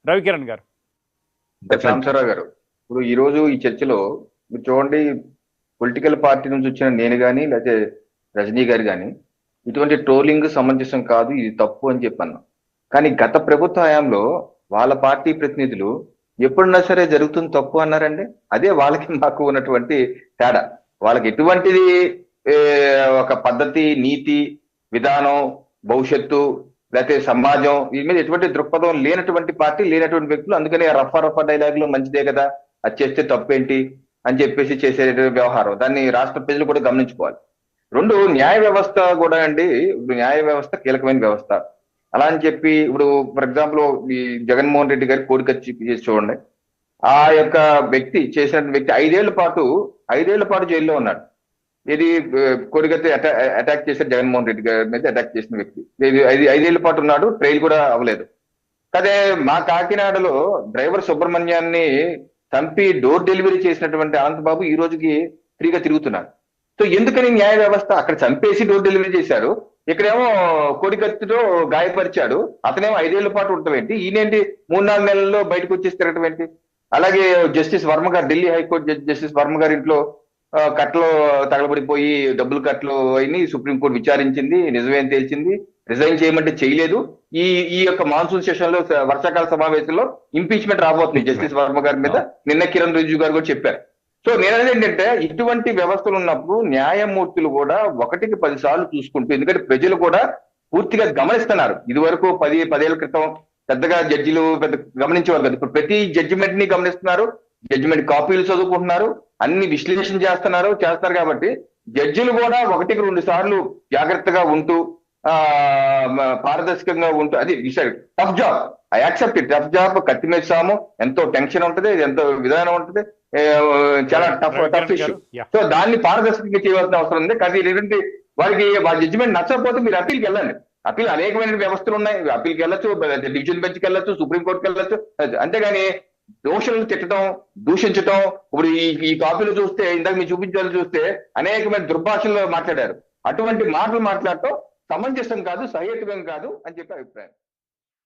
రవికిరణ్ గారు. సాంబశివరావు గారు, ఇప్పుడు ఈ రోజు ఈ చర్చలో మీరు చూడండి, పొలిటికల్ పార్టీ నుంచి వచ్చిన నేను కానీ లేకపోతే రజనీ గారు కానీ ఇటువంటి ట్రోలింగ్ సమంజసం కాదు, ఇది తప్పు అని చెప్పాను. కానీ గత ప్రభుత్వ హయాంలో వాళ్ళ పార్టీ ప్రతినిధులు ఎప్పుడన్నా సరే జరుగుతుంది తప్పు అన్నారండి. అదే వాళ్ళకి మాకు ఉన్నటువంటి తేడా. వాళ్ళకి ఎటువంటిది ఏ, ఒక పద్ధతి, నీతి, విధానం, భవిష్యత్తు లేకపోతే సమాజం వీటి మీద ఎటువంటి దృక్పథం లేనటువంటి పార్టీ, లేనటువంటి వ్యక్తులు. అందుకని రఫా రఫా డైలాగులు మంచిదే కదా, అది చేస్తే తప్పేంటి అని చెప్పేసి చేసే వ్యవహారం. దాన్ని రాష్ట్ర ప్రజలు కూడా గమనించుకోవాలి. రెండు, న్యాయ వ్యవస్థ కూడా అండి. ఇప్పుడు న్యాయ వ్యవస్థ కీలకమైన వ్యవస్థ. అలా అని చెప్పి ఇప్పుడు ఫర్ ఎగ్జాంపుల్ ఈ జగన్మోహన్ రెడ్డి గారి కోరిక చేసి చూడండి. ఆ యొక్క వ్యక్తి చేసిన వ్యక్తి 5 ఏళ్ల పాటు జైల్లో ఉన్నాడు. ఇది కోరికతో అటాక్ చేశారు, జగన్మోహన్ రెడ్డి గారి మీద అటాక్ చేసిన వ్యక్తి. ఇది 5 ఏళ్ల పాటు ఉన్నాడు, ట్రైల్ కూడా అవ్వలేదు. అదే మా కాకినాడలో డ్రైవర్ సుబ్రహ్మణ్యాన్ని చంపి డోర్ డెలివరీ చేసినటువంటి అనంతబాబు ఈ రోజుకి ఫ్రీగా తిరుగుతున్నాడు. సో ఎందుకని న్యాయ వ్యవస్థ అక్కడ చంపేసి డోర్ డెలివరీ చేశారు, ఇక్కడేమో కోడికత్తితో గాయపరిచాడు, అతనేమో 5 ఏళ్ల పాటు ఉండటం ఏంటి, ఈయనేంటి 3-4 నెలల్లో బయటకు వచ్చేసి తిరగటం ఏంటి? అలాగే జస్టిస్ వర్మ గారు, ఢిల్లీ హైకోర్టు జస్టిస్ వర్మ గారి ఇంట్లో కట్టలు తగలబడిపోయి డబ్బులు కట్టలు అయినాయి. సుప్రీంకోర్టు విచారించింది, నిజమేం తేల్చింది, రిజైన్ చేయమంటే చేయలేదు. ఈ ఈ యొక్క మాన్సూన్ సెషన్ లో వర్షాకాల సమావేశంలో ఇంపీచ్మెంట్ రాబోతుంది జస్టిస్ వర్మ గారి మీద. నిన్న కిరణ్ రిజిజు గారు కూడా చెప్పారు. సో నేననేది ఏంటంటే, ఇటువంటి వ్యవస్థలు ఉన్నప్పుడు న్యాయమూర్తులు కూడా 1కి 10 సార్లు చూసుకుంటూ, ఎందుకంటే ప్రజలు కూడా పూర్తిగా గమనిస్తున్నారు. ఇది వరకు 10 ఏళ్ల క్రితం పెద్దగా జడ్జిలు పెద్ద గమనించేవారు కదా. ఇప్పుడు ప్రతి జడ్జిమెంట్ ని గమనిస్తున్నారు, జడ్జిమెంట్ కాపీలు చదువుకుంటున్నారు, అన్ని విశ్లేషణ చేస్తారు. కాబట్టి జడ్జిలు కూడా 1కి 2 సార్లు జాగ్రత్తగా ఉంటూ పారదర్శకంగా ఉంటూ, అది tough job, I accept it, tough job. కత్తి మీద సాము, ఎంతో టెన్షన్ ఉంటుంది, ఎంతో విధానం ఉంటుంది, చాలా టఫ్ ఇష్యూ. సో దాన్ని పారదర్శకంగా చేయవలసిన అవసరం ఉంది. కానీ ఏంటంటే, వారికి జడ్జిమెంట్ నచ్చకపోతే మీరు అప్పీల్కి వెళ్ళండి. అప్పీల్ అనేకమైన వ్యవస్థలు ఉన్నాయి, అప్పీల్కి వెళ్ళొచ్చు, డివిజన్ బెంచ్కి వెళ్ళొచ్చు, సుప్రీంకోర్టుకి వెళ్ళొచ్చు. అంతేగాని దోషులను తిట్టడం, దూషించడం. ఇప్పుడు ఈ కాపీలు చూస్తే, ఇందాక మీరు చూపించాలని చూస్తే అనేకమైన దుర్భాషల్లో మాట్లాడారు. అటువంటి మాటలు మాట్లాడటం సమంజసం కాదు, సహేతుకం కాదు అని చెప్పి అభిప్రాయం.